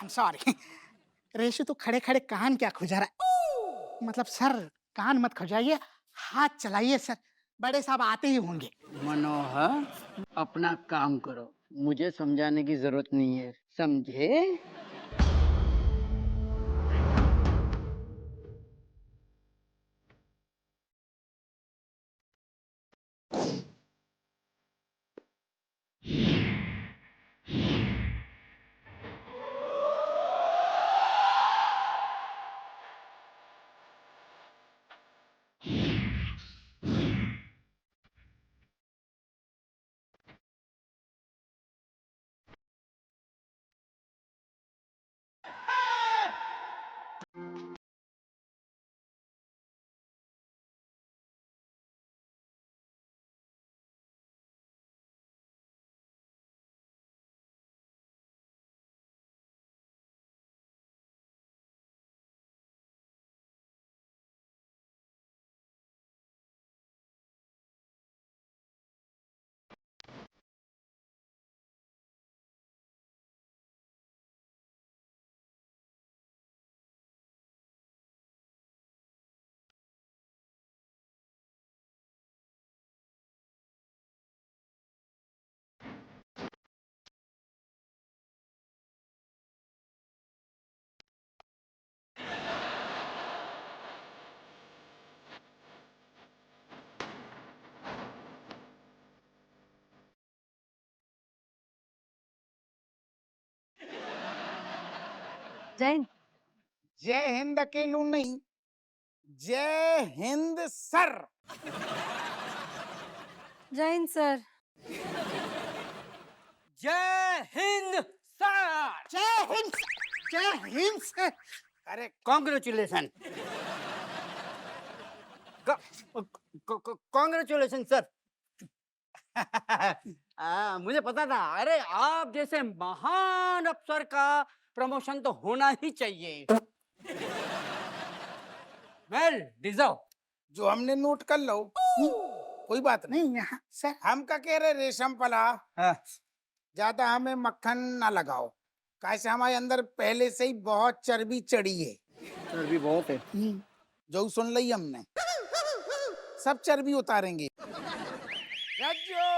I'm sorry. Reshu तो खड़े खड़े कान क्या खुजा रहा है? मतलब सर कान मत खुजाइए, हाथ चलाइए सर, बड़े साहब आते ही होंगे। मनोहर, अपना काम करो, मुझे समझाने की जरूरत नहीं है, समझे? जैन, जय हिंद अकेलू नहीं, जय हिंद सर। जैन सर। जय हिंद सर। जय हिंद, जय हिंद सर। अरे कॉन्ग्रेचुलेशन, कॉन्ग्रेचुलेशन सर। मुझे पता था, अरे आप जैसे महान अफसर का प्रमोशन तो होना ही चाहिए। Well deserve. जो हमने नोट कर लो, कोई बात नहीं। नहीं यहाँ सर, हम का कह रहे रेशम पला, ज्यादा हमें मक्खन ना लगाओ, कैसे हमारे अंदर पहले से ही बहुत चर्बी चढ़ी है। चर्बी बहुत है। जो सुन ली हमने, सब चर्बी उतारेंगे। रज्जो,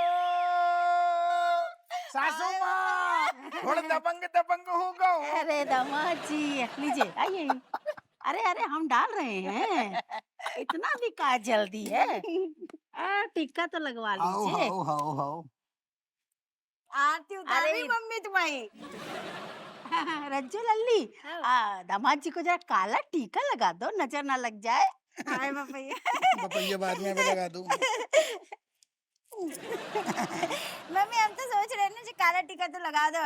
सासू माँ, थोड़ा दबंग दबंग हो गओ। अरे दामाद जी, लीजिए आइए। अरे अरे हम डाल रहे हैं, इतना भी का जल्दी है? टिक्का तो लगवा लीजिए। हाओ। आरती उतारी मम्मी तुम्हारी। रज्जू लल्ली, दामाद जी को जरा काला टीका लगा दो, नजर ना लग जाए। हाय बपैया बाद में भी लगा दूं। मम्मी हम तो सोच रहे ना, काला टीका तो लगा दो।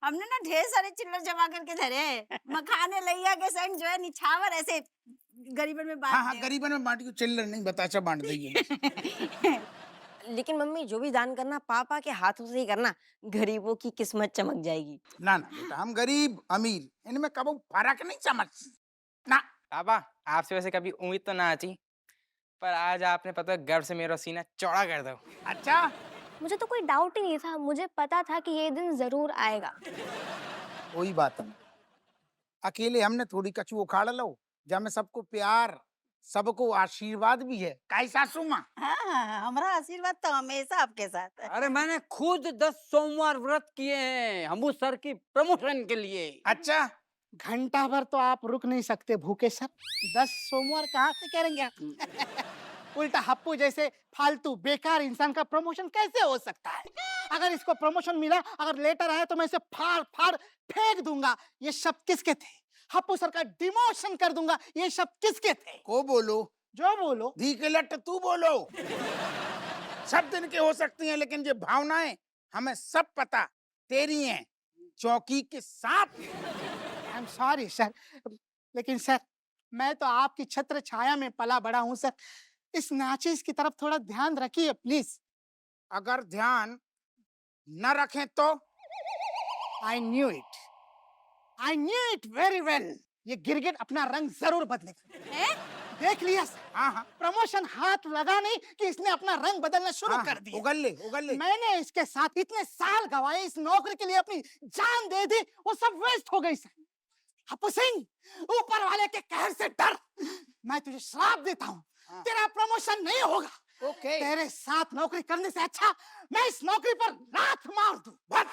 हमने ना ढेर सारे चिल्लर जमा करके धरे, मखाने लैया के संग जो है निछावर ऐसे गरीबन में बांट हाँ, गरीबन में बांट, चिल्लर नहीं बताचा बांट देंगे। लेकिन मम्मी जो भी दान करना पापा के हाथों से ही करना, गरीबों की किस्मत चमक जाएगी। ना बेटा, हम गरीब अमीर इनमें कबो फर्क नहीं समझ ना। पापा आपसे वैसे कभी उम्मीद तो ना आती, पर आज आपने पता गर्व से मेरा सीना चौड़ा कर दो। अच्छा, मुझे तो कोई डाउट ही नहीं था, मुझे पता था कि ये दिन जरूर आएगा। कोई बात नहीं, अकेले हमने थोड़ी कछू उखाड़ लो, जब में सबको प्यार, सबको आशीर्वाद भी है। कैसा सुमा? हाँ, हमारा आशीर्वाद तो हमेशा आपके साथ है। अरे मैंने खुद 10 सोमवार व्रत किए हैं हमू सर की प्रमोशन के लिए। अच्छा, घंटा भर तो आप रुक नहीं सकते भूखे सर, 10 सोमवार कहाँ से करेंगे आप? उल्टा हप्पू जैसे फालतू बेकार इंसान का प्रमोशन कैसे हो सकता है? अगर इसको प्रमोशन मिला, अगर लेटर आया तो मैं इसे फाड़ फाड़ फेंक दूंगा। ये शब्द किसके थे? हप्पू सर का डिमोशन कर दूंगा। ये शब्द किसके थे? को बोलो? जो बोलो। धी के लट तू बोलो। सब दिन के हो सकती हैं, लेकिन ये भावनाएं हमें सब पता तेरी हैं, चौकी के सांप। आई एम सॉरी सर, लेकिन सर मैं तो आपकी छत्र छाया में पला बड़ा हूँ सर। इस नाचिस की तरफ थोड़ा ध्यान रखिए प्लीज। अगर ध्यान न रखें तो? I knew it, I knew it very well. ये गिरगिट अपना रंग जरूर बदलेगा। देख लिया सर, हाँ हाँ प्रमोशन हाथ लगा नहीं कि इसने अपना रंग बदलना शुरू हाँ, कर दिया। उगल ले मैंने इसके साथ इतने साल गवाए, इस नौकरी के लिए अपनी जान दे दी, वो सब वेस्ट हो गई सर। हप्पू सिंह, ऊपर वाले के कहर से डर, मैं तुझे श्राप देता हूँ, हाँ। तेरा प्रमोशन नहीं होगा। ओके तेरे साथ नौकरी करने से अच्छा मैं इस नौकरी पर लात मार दूं। बस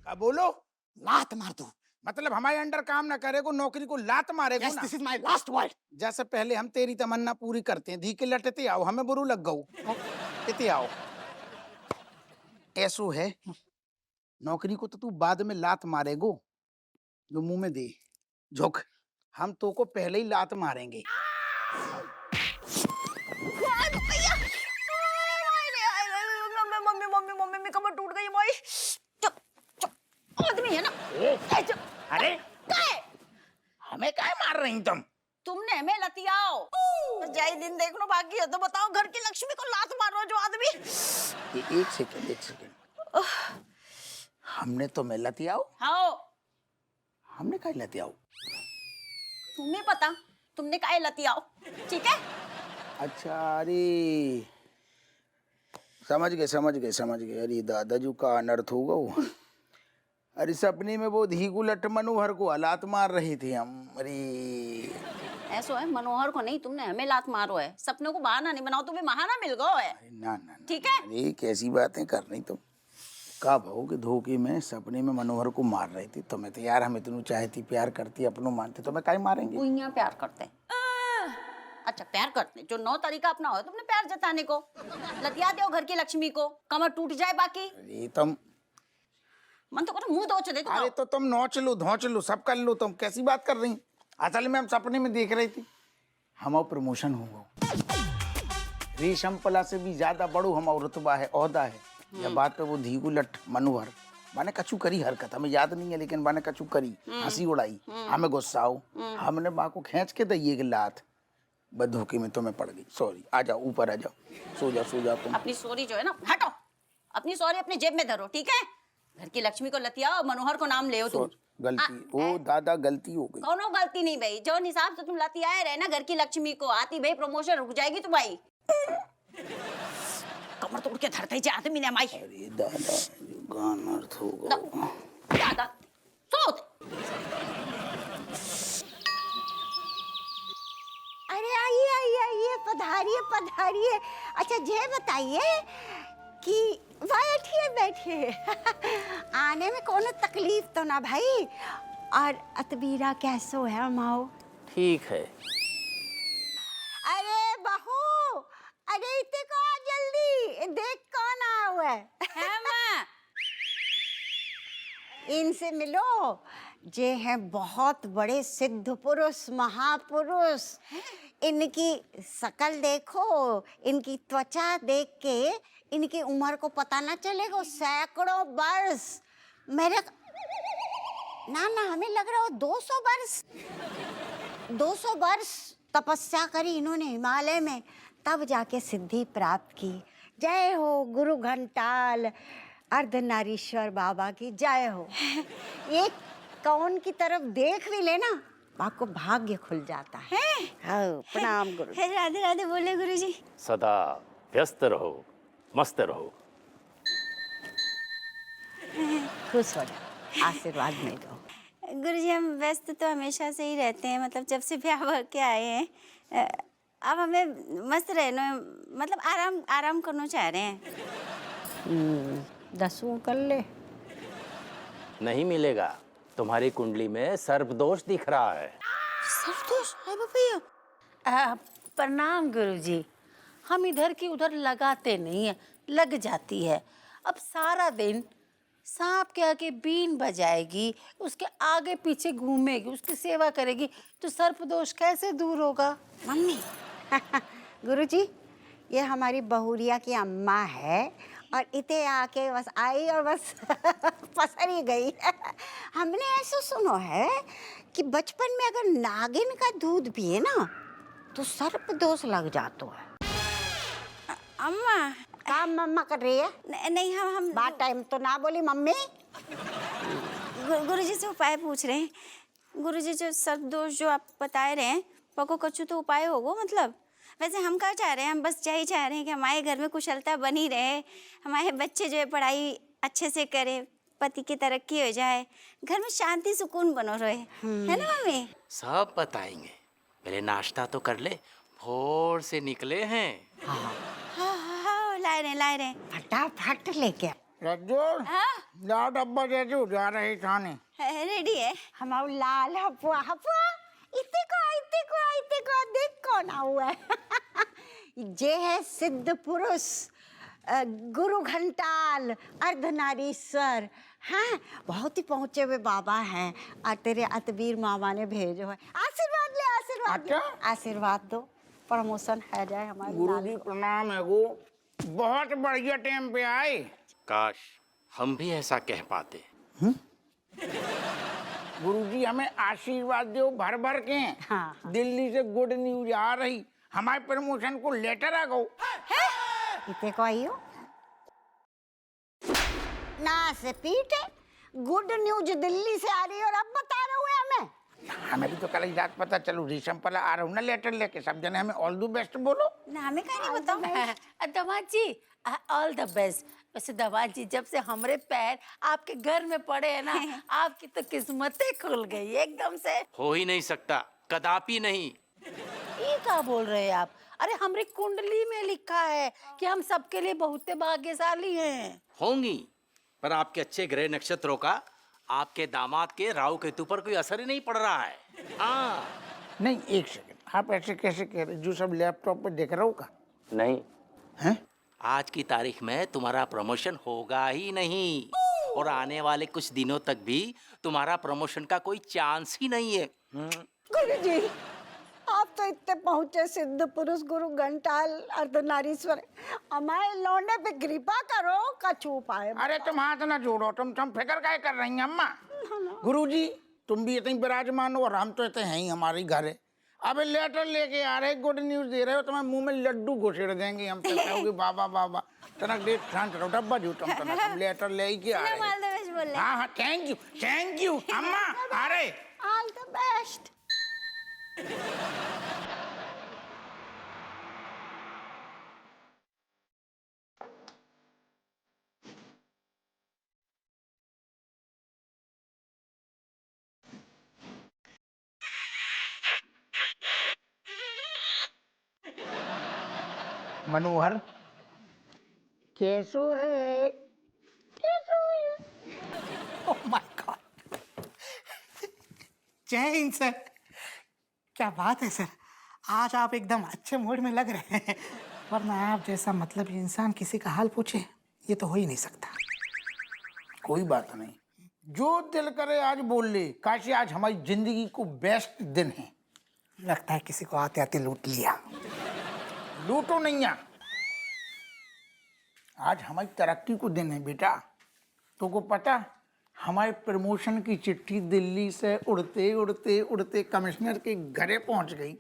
क्या बोलो, लात मार दूं। मतलब हमारे अंडर काम ना करेगो, नौकरी को लात मारेगो Yes, ना। this is my last word. जैसे पहले हम तेरी तमन्ना पूरी करते हैं, धी के लटते आओ, हमें बुरू लग गऊ इते आओ। ऐसो है, नौकरी को तो तू बाद में लात मारेगो, जो मुंह में दे झुक, हम तो को पहले ही लात मारेंगे। मम्मी मम्मी मम्मी मेरी कमर टूट गई भाई। चुप चुप आदमी है ना। ए, चुप। अरे काय? हमें काय मार रही तुम? तुमने हमें लतियाओ। बस जाई दिन देखनो बाकी है तो बताओ, घर की लक्ष्मी को लात मारो जो आदमी। एक सेकंड हमने तो मैं लतियाओ, हाँ हमने काय लतियाओ? तुम्हें पता तुमने काहे लतियाओ, ठीक है? अच्छा अरे समझ गए। अरे दादाजू का अनर्थ होगा वो। अरे सपने में वो धीगु लट मनोहर को हलात मार रहे थे हम। अरे ऐसो है, मनोहर को नहीं, तुमने हमें लात मारो है। सपनों को बहाना नहीं बनाओ, तुम्हें महाना मिल गो है। ना, ठीक है? अरे कैसी बातें कर रही तुम? का भाव के धोखे में सपने में मनोहर को मार रही थी। तुम्हें तो यार हम इतनू चाहती, प्यार करती, अपनों मानते, तुम्हें काय मारेंगे? गुइयां प्यार करते हैं। अच्छा प्यार करते हैं, जो 9 तरीका अपना हो तुमने प्यार जताने को। लतिया दो घर की लक्ष्मी को, कमर टूट जाए बाकी। अरे तुम, मन तो करो मुंह दो दे तुम। अरे तो तुम नोच लो, धोच लो, सब कर लो। तुम कैसी बात कर रही? असल में हम सपने में देख रही थी, हमारा प्रमोशन होगा। रेशम पला से भी ज्यादा बड़ो हमारा रुतबा है, ओहदा है। या बात पे वो धीगु लट मनोहर माने कछु करी हरकत, हमें याद नहीं है, लेकिन माने कछु करी, हंसी उड़ाई, हमें गुस्सा हो, हमने बा को खींच के दइए के लात, बदधोखे में तुम्हें पड़ गई। सॉरी, आ जाओ ऊपर आ जाओ, सो जाओ तुम। अपनी सॉरी जो है ना हटो, अपनी सॉरी अपनी जेब में धरो, ठीक है? घर की लक्ष्मी को लतियाओ, मनोहर को नाम ले तुम। गलती, ओ दादा गलती हो गई। कोनो गलती नहीं भाई, जो हिसाब से तुम लतियाए रहे ना घर की लक्ष्मी को, आती भाई प्रमोशन रुक जाएगी तुम्हारी। कमर तोड़ के धरते ही आदमी ने माई। अरे दादा गाना अर्थ होगा। दादा सोच। अरे आइए पधारिए। अच्छा ये बताइए कि बैठिए आने में कोनो तकलीफ तो ना भाई? और अतबीरा कैसो है माओ? ठीक है। अरे बहू, अरे इतने को आ जल्दी, देख कौन आया हुआ है माँ। इनसे मिलो, जे हैं बहुत बड़े सिद्ध पुरुष, महापुरुष। इनकी शकल देखो, इनकी त्वचा देख के इनकी उम्र को पता ना चलेगा। सैकड़ों वर्ष मेरे ना हमें लग रहा हो 200 वर्ष तपस्या करी इन्होंने हिमालय में, तब जाके सिद्धि प्राप्त की। जय हो गुरु घंटाल अर्धनारीश्वर बाबा की जय हो। एक कौन की तरफ देख भी लेना, आपको भाग्य खुल जाता है। हाँ, प्रणाम गुरु। राधे राधे बोले गुरुजी। सदा व्यस्त रहो, मस्त रहो। खुश हो जाओ, आशीर्वाद में दो। गुरुजी हम व्यस्त तो हमेशा से ही रहते हैं, मतलब जब से ब्याह के आए हैं। अब हमें मस्त रहना, मतलब आराम करना चाह रहे हैं। 10 कर ले। नहीं मिलेगा, तुम्हारी कुंडली में सर्पदोष दिख रहा है। सर्पदोष है भैया? प्रणाम गुरुजी। हम इधर की उधर लगाते नहीं है, लग जाती है। अब सारा दिन सांप के आगे बीन बजाएगी, उसके आगे पीछे घूमेगी, उसकी सेवा करेगी, तो सर्पदोष कैसे दूर होगा? मम्मी गुरुजी, ये हमारी बहुरिया की अम्मा है और इते आके बस आई और बस पसर ही गई। हमने ऐसा सुनो है कि बचपन में अगर नागिन का दूध पिए ना तो सर्प दोष लग जाता है। अम्मा काम मम्मा कर रही है? नहीं, हम बात टाइम तो ना बोली मम्मी। गुरुजी से उपाय पूछ रहे हैं। गुरुजी जो सब दोष जो आप बता रहे हैं पको कछु तो उपाय होगो मतलब। वैसे हम क्या चाह रहे हैं, हम बस यही चाह रहे हैं कि हमारे घर में कुशलता बनी रहे, हमारे बच्चे जो है पढ़ाई अच्छे से करे, पति की तरक्की हो जाए, घर में शांति सुकून बनो रहे, है ना मम्मी? सब बताएंगे, पहले नाश्ता तो कर ले, भोर से निकले हैं। हाँ लाए रहे। फटाफट लेके आ। रज्जू लाओ डब्बा दे दो, जा रहे थाने। रेडी है। हमारा लाल हपुआ इतने को देख कौन हुआ है। जे है सिद्ध पुरुष गुरु घंटाल अर्धनारीश्वर। हाँ बहुत ही पहुंचे हुए बाबा हैं और तेरे अतबीर मामा ने भेजो है। आशीर्वाद ले, आशीर्वाद दो, प्रमोशन है जाए हमारे। गुरुजी प्रणाम है गो, बहुत बढ़िया टाइम पे आए। काश हम भी ऐसा कह पाते। गुरुजी हमें आशीर्वाद दो भर भर के। हाँ। दिल्ली से गुड न्यूज आ रही, हमारे प्रमोशन को लेटर आ गो। इतने को आई हो ना से पीटे, गुड न्यूज दिल्ली से आ रही है और अब बता रहे हुए हमें। हमें भी तो कल ही रात पता चलो रेशम पला आ रहा हूँ ना लेटर लेके, सब जने हमें ऑल द बेस्ट बोलो ना, हमें क्या नहीं बताओ। दामाद जी ऑल द बेस्ट। वैसे दामाद जी जब से हमारे पैर आपके घर में पड़े हैं ना, आपकी तो किस्मतें खुल गई एकदम से। हो ही नहीं सकता, कदापि नहीं। ये क्या बोल रहे हैं आप? अरे हमारी कुंडली में लिखा है कि हम सबके लिए बहुत भाग्यशाली हैं। होंगी, पर आपके अच्छे ग्रह नक्षत्रों का आपके दामाद के राहु केतु पर कोई असर ही नहीं पड़ रहा है। हाँ नहीं एक सेकंड, आप ऐसे कैसे कह रहे, जो सब लैपटॉप पे देख रहा हो का? नहीं हैं? आज की तारीख में तुम्हारा प्रमोशन होगा ही नहीं, और आने वाले कुछ दिनों तक भी तुम्हारा प्रमोशन का कोई चांस ही नहीं है। गुरु जी आप तो इतने पहुंचे सिद्ध पुरुष गुरु घंटाल अर्धनारीश्वर, हमारे लौंडे पे कृपा करो, कछु पाए। अरे तुम हाथ ना जोड़ो, तुम फिक्र काय कर रही हैं अम्मा? गुरुजी तुम भी इतने विराजमान हो और हम तो इतने हैं ही, हमारे घर है। अब लेटर लेके आ रहे, गुड न्यूज दे रहे हो, तुम्हें मुंह में लड्डू घुसेड़ देंगे हम तो। कहोगे बाबा बाबा तनक डेट शांत रहो, डब्बा जो तुम लेटर ले ही के आ रहे। हाँ थैंक यू अम्मा आ रहे। All the best. मनोहर कैसो है? ओह माय गॉड, जय हिंद सर। क्या बात है सर, आज आप एकदम अच्छे मूड में लग रहे हैं, वरना आप जैसा मतलब इंसान किसी का हाल पूछे ये तो हो ही नहीं सकता। कोई बात नहीं, जो दिल करे आज बोल ले। काशी आज हमारी जिंदगी को बेस्ट दिन है। लगता है किसी को आते आते लूट लिया। लूटो नहीं आ, आज हमारी तरक्की को दिन है बेटा। तो को पता, हमारे प्रमोशन की चिट्ठी दिल्ली से उड़ते उड़ते उड़ते कमिश्नर के घरे पहुंच गई।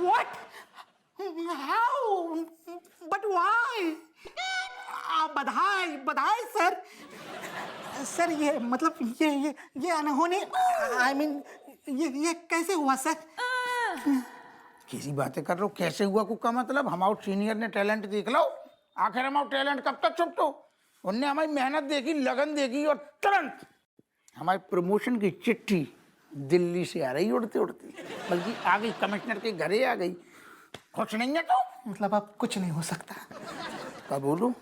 What? How? But why? बधाई सर। सर ये मतलब ये अनहोनी, I mean ये कैसे हुआ सर? किसी बातें कर रहे हो, कैसे हुआ को का मतलब? हमारे सीनियर ने टैलेंट देख लो, आखिर हमारा टैलेंट कब तक छुपतो? उनने हमारी मेहनत देखी, लगन देखी और तुरंत हमारे प्रमोशन की चिट्ठी दिल्ली से आ रही उड़ते उड़ते, बल्कि आ गई कमिश्नर के घरे आ गई। कुछ नहीं है तो मतलब अब कुछ नहीं हो सकता? क्या बोलूं?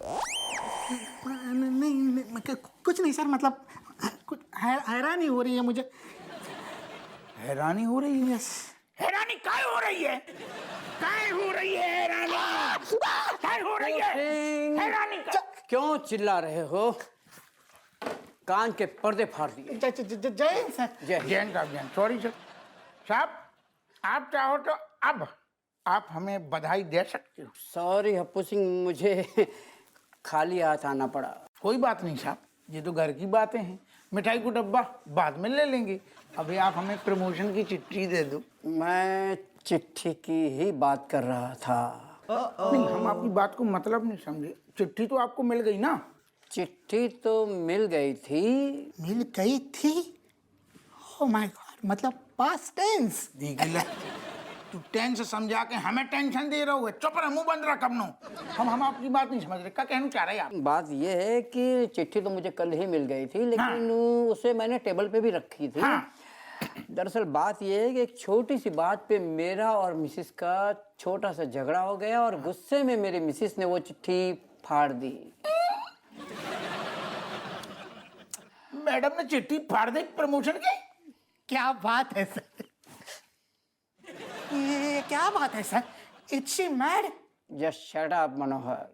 नहीं कुछ नहीं सर, मतलब कुछ हैरानी हो रही है मुझे। हैरानी हो रही है? यस। हैरानी काय हो रही है? काय हो रही है हैरानी? काय हो रही है हैरानी? क्यों चिल्ला रहे हो? कान के पर्दे फाड़ दिए। जय हिंद सर। जैन साहब, सॉरी सर। साहब आप चाहो तो अब आप हमें बधाई दे सकते हो। सॉरी हप्पू सिंह, मुझे खाली हाथ आना पड़ा। कोई बात नहीं साहब, ये तो घर की बातें हैं। मिठाई को डब्बा बाद में ले लेंगे, अभी आप हमें प्रमोशन की चिट्ठी दे दो। मैं चिट्ठी की ही बात कर रहा था। नहीं, हम आपकी बात को मतलब नहीं समझे। चिट्ठी तो आपको मिल गई ना? चिट्ठी तो मिल गई थी। मिल गई थी? ओह माय गॉड, मतलब पास्ट टेंस। देख ले, तू टेंस समझा के हमें टेंशन दे रहा हो। चुप रह, मुंह बंद रख अपनो। हम आपकी बात नहीं समझ रहे, क्या कहना चाह रहे हैं आप? बात ये है कि चिट्ठी तो मुझे कल ही मिल गई थी, लेकिन उसे मैंने टेबल पे भी रखी थी। हाँ। दरअसल बात ये है कि एक छोटी सी बात पे मेरा और मिसिस का छोटा सा झगड़ा हो गया और गुस्से में मेरी मिसिस ने वो चिट्ठी फाड़ दी। मैडम ने चिट्ठी फाड़ दी प्रमोशन की? क्या बात है सर, ये क्या बात है sir? It's she mad? Just shut up Manohar.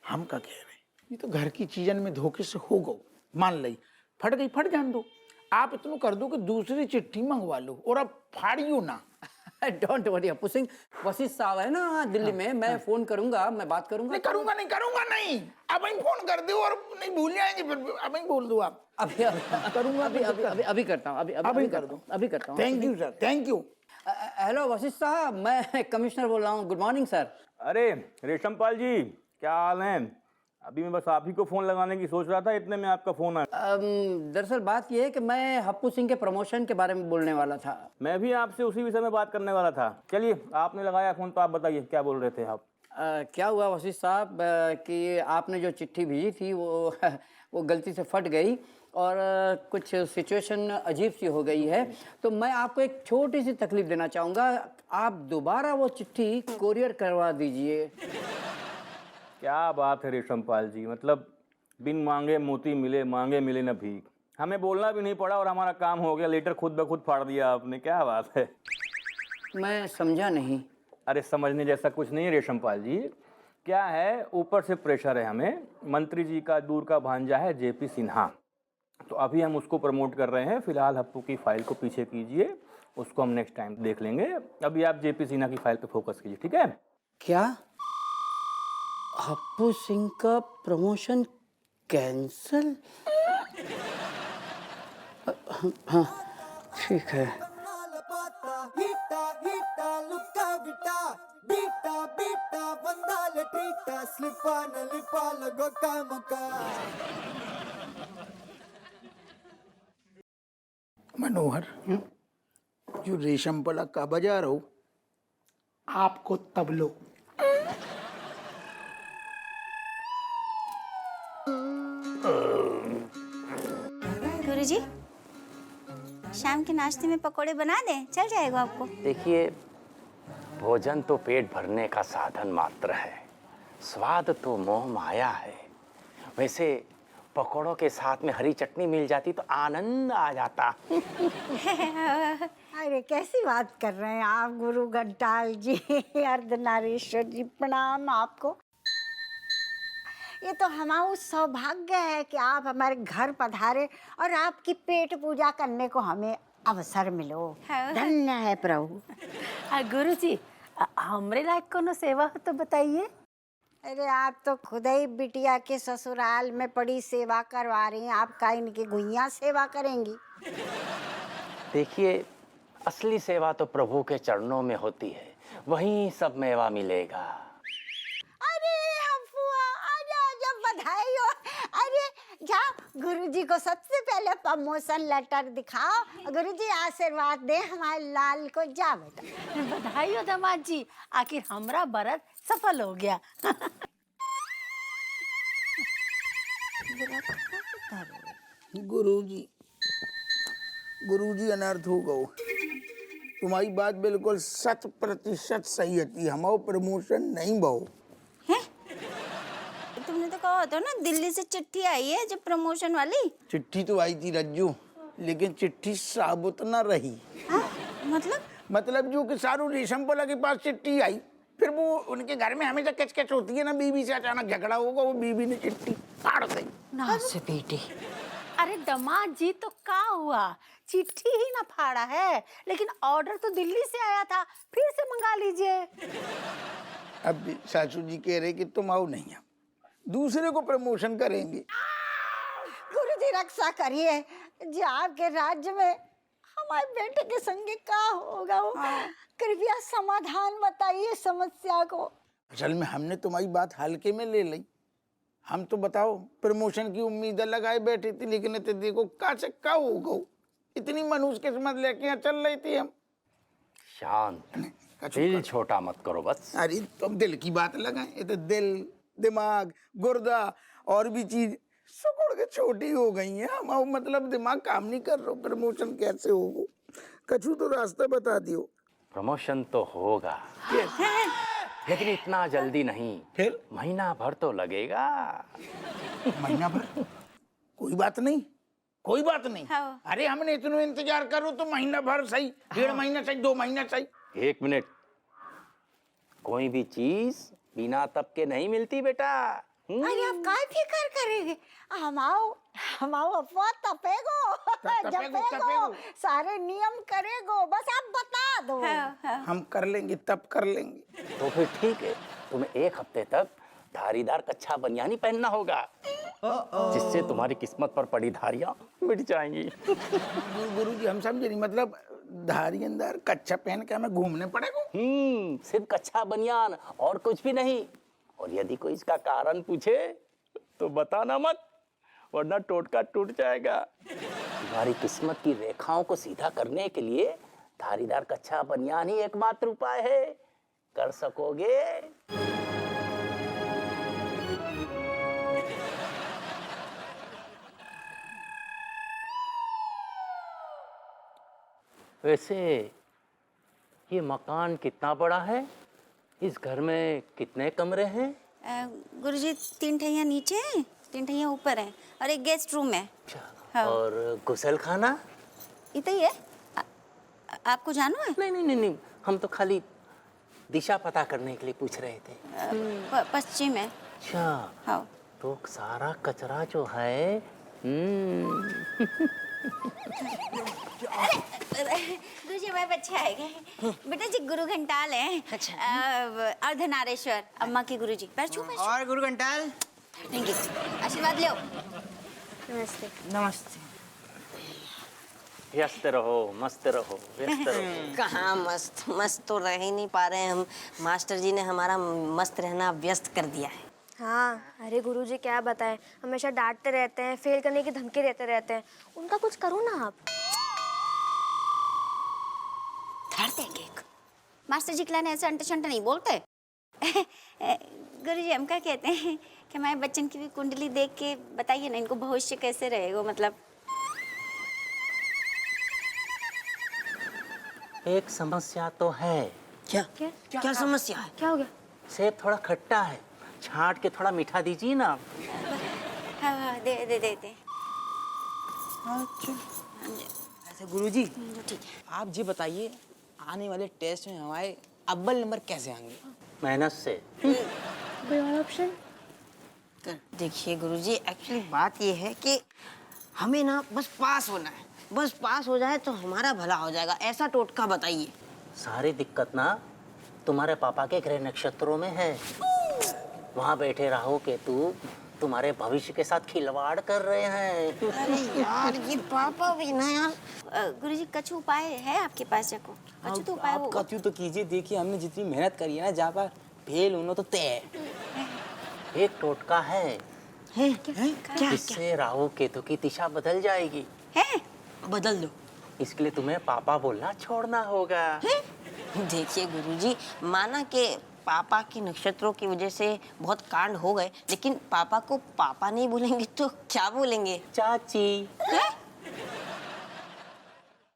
हम क्या कह रहे, ये तो घर की चीजन में धोखे से हो गो, मान ली फट गई, फट जान दो। आप इतना कर दो कि दूसरी चिट्ठी मंगवा लो और अब फाड़ियो ना। डोंट वरी अपू सिंह, वसीम साहब है ना दिल्ली में, मैं फोन करूंगा, मैं बात करूंगा। नहीं करूंगा, नहीं करूंगा, नहीं। अब ही फोन कर दो और नहीं भूल जाएंगे फिर। अब ही बोल दो आप। अभी करूंगा, अभी करता हूँ, अभी कर दो, अभी करता हूँ। Thank you sir, thank you. Hello Vashishtha साहब, मैं कमिश्नर बोल रहा हूँ। Good morning sir. अरे रेशमपाल जी, क्या हाल है? अभी मैं बस आप ही को फोन लगाने की सोच रहा था, इतने में आपका फोन आया। दरअसल बात यह है कि मैं हप्पू सिंह के प्रमोशन के बारे में बोलने वाला था। मैं भी आपसे उसी विषय में बात करने वाला था। चलिए, आपने लगाया फोन तो आप बताइए क्या बोल रहे थे आप? क्या हुआ वशिष्ठ साहब कि आपने जो चिट्ठी भेजी थी वो गलती से फट गई और कुछ सिचुएशन अजीब सी हो गई है, तो मैं आपको एक छोटी सी तकलीफ देना चाहूँगा। आप दोबारा वो चिट्ठी कोरियर करवा दीजिए। क्या बात है रेशमपाल जी, मतलब बिन मांगे मोती मिले, मांगे मिले न भीख। हमें बोलना भी नहीं पड़ा और हमारा काम हो गया, लेटर खुद ब खुद फाड़ दिया आपने। क्या बात है? मैं समझा नहीं। अरे समझने जैसा कुछ नहीं है रेशमपाल जी। क्या है, ऊपर से प्रेशर है हमें। मंत्री जी का दूर का भांजा है जेपी सिन्हा, तो अभी हम उसको प्रमोट कर रहे हैं। फिलहाल हप्पू की फाइल को पीछे कीजिए, उसको हम नेक्स्ट टाइम देख लेंगे। अभी आप जेपी सिन्हा की फाइल पे फोकस कीजिए, ठीक है? क्या हप्पू सिंह का प्रमोशन कैंसल? हाँ ठीक है। मनोहर, जो रेशमपला का बाजार हो, आपको तबलो। गुरुजी, शाम के नाश्ते में पकोड़े बना दें, चल जाएगा आपको? देखिए, भोजन तो पेट भरने का साधन मात्र है, स्वाद तो मोह माया है। वैसे पकौड़ों के साथ में हरी चटनी मिल जाती तो आनंद आ जाता। अरे कैसी बात कर रहे हैं आप गुरु घंटाल जी, अर्धनारीश्वर जी, प्रणाम आपको। ये तो हमारा सौभाग्य है कि आप हमारे घर पधारे और आपकी पेट पूजा करने को हमें अवसर मिलो। धन्य है प्रभु। गुरुजी, हमरे लायक कोनो सेवा हो तो बताइए। अरे आप तो खुद ही बिटिया के ससुराल में पड़ी सेवा करवा रही हैं, आप का इनकी गुइयां सेवा करेंगी? देखिए, असली सेवा तो प्रभु के चरणों में होती है, वहीं सब मेवा मिलेगा। अरे अफुआ, आजा आजा, बधाई हो। अरे जाओ गुरुजी को सबसे पहले प्रमोशन लेटर दिखाओ। गुरुजी आशीर्वाद दे हमारे लाल को। जा बेटा। बधाई हो दामाद जी, आखिर हमरा व्रत सफल हो गया। गुरुजी अनर्थ हो गो। तुम्हारी बात बिल्कुल 100% सही है। हमारा प्रमोशन नहीं बहु। तुमने तो कहा था ना दिल्ली से चिट्ठी आई है जब प्रमोशन वाली। चिट्ठी तो आई थी रज्जू, लेकिन चिट्ठी साबुत न रही। मतलब जो कि सारू रेशमपला के पास चिट्ठी आई, फिर वो उनके घर में हमेशा किचकिच होती है ना, बीवी से अचानक झगड़ा होगा, वो बीवी ने चिट्ठी फाड़ दी। ना से बेटी। अरे दामाद जी, तो क्या हुआ, चिट्ठी ही ना फाड़ा है, लेकिन ऑर्डर तो दिल्ली से आया था, फिर से मंगा लीजिए। अब भी सासू जी कह रहे कि तुम आओ नहीं, हम दूसरे को प्रमोशन करेंगे। गुरुजी रक्षा करिए जी, आपके राज्य में हमारे बेटे के संगे क्या होगा वो कृपया समाधान बताइए समस्या को। असल में हमने तुम्हारी बात हल्के में ले ली। हम तो बताओ प्रमोशन की उम्मीद लगाए बैठे थे, लेकिन तो देखो का से का हो गो। इतनी मनुष्य किस्मत लेके यहाँ चल रही थी हम। शांत, कछु दिल छोटा मत करो बस। अरे तुम दिल की बात लगाए, ये तो दिल, दिमाग, गुर्दा और भी चीज सुकुड़ के छोटी हो गई है। हम मतलब दिमाग काम नहीं कर रहा। प्रमोशन कैसे हो? कछु तो रास्ता बता दियो। प्रमोशन तो होगा, लेकिन इतना जल्दी नहीं। फिर महीना भर तो लगेगा। महीना भर? कोई बात नहीं, कोई बात नहीं। हाँ। अरे हमने इतना इंतजार करो तो महीना भर सही, 1.5 महीना सही, 2 महीना सही। 1 मिनट, कोई भी चीज बिना तप के नहीं मिलती बेटा। अरे आप काय फिकर करेंगे, हम आओ अफवाह तपेगो जपेगो, सारे नियम करेगो, बस आप बता दो। हम कर लेंगे, तब कर लेंगे। तो फिर ठीक है, तुम्हें 1 हफ्ते तक धारीदार कच्छा बनियानी पहनना होगा, जिससे तुम्हारी किस्मत पर पड़ी धारियां मिट जाएंगी। गुरुजी हम समझे नहीं, मतलब धारी अंदर कच्छा पहन के हमें घूमने पड़ेगा? सिर्फ कच्छा बनियान और कुछ भी नहीं। और यदि कोई इसका कारण पूछे तो बताना मत, वरना टोटका टूट जाएगा। तुम्हारी किस्मत की रेखाओं को सीधा करने के लिए धारीदार कच्छा बनियान ही एकमात्र उपाय है। कर सकोगे? वैसे ये मकान कितना बड़ा है? इस घर में कितने कमरे हैं? गुरुजी 3 ठैया नीचे हैं, 3 ठैया ऊपर हैं और एक गेस्ट रूम है। हाँ। और गुसल खाना? इतना ही है। आपको जानो है? नहीं, हम तो खाली दिशा पता करने के लिए पूछ रहे थे। पश्चिम है। अच्छा। हाँ। तो सारा कचरा जो है गुरुजी हमारे बच्चे आए गए। बेटा जी गुरु घंटाल है। अच्छा। अर्धनारेश्वर अम्मा के गुरुजी। पैर छू। और गुरु घंटाल, थैंक यू। आशीर्वाद लो। नमस्ते। नमस्ते। व्यस्त रहो, मस्त रहो, व्यस्त रहो। कहाँ मस्त तो रह ही नहीं पा रहे हैं हम। मास्टर जी ने हमारा मस्त रहना व्यस्त कर दिया है। हाँ, अरे गुरुजी क्या बताएं, हमेशा डांटते रहते हैं, फेल करने की धमकी देते रहते हैं। उनका कुछ करो ना आप। धर देंगे। मास्टर जी के ऐसे अंटे शंटे नहीं बोलते। गुरुजी हम क्या कहते हैं कि हमारे बच्चन की भी कुंडली देख के बताइए ना, इनको भविष्य कैसे रहेगा। मतलब एक समस्या तो है। क्या समस्या है? क्या हो गया? सेब थोड़ा खट्टा है, छांट के थोड़ा मीठा दीजिए ना। हाँ, दे। अच्छा। ऐसे गुरुजी, ठीक है। आप जी बताइए, आने वाले टेस्ट में हमारे अव्वल नंबर कैसे आएंगे? मेहनत से। कोई और ऑप्शन? देखिए गुरुजी, एक्चुअली बात ये है कि हमें ना बस पास होना है। बस पास हो जाए तो हमारा भला हो जाएगा। ऐसा टोटका बताइए। सारी दिक्कत ना तुम्हारे पापा के ग्रह नक्षत्रों में है। वहाँ बैठे राहु केतु तुम्हारे भविष्य के साथ खिलवाड़ कर रहे हैं। अरे यार, ये पापा भी ना यार। गुरुजी कछु उपाय है आपके पास? जाको कछु तो उपाय आप होगा। कछु तो कीजिए। देखिए हमने जितनी मेहनत करी है ना, जहाँ पर फेल होना तो तय है। एक टोटका है जिससे राहु केतु की दिशा बदल जाएगी। है? बदल दो। इसके लिए तुम्हें पापा बोलना छोड़ना होगा। देखिए गुरुजी, माना कि पापा के नक्षत्रों की वजह से बहुत कांड हो गए, लेकिन पापा को पापा नहीं बोलेंगे तो क्या बोलेंगे? चाची।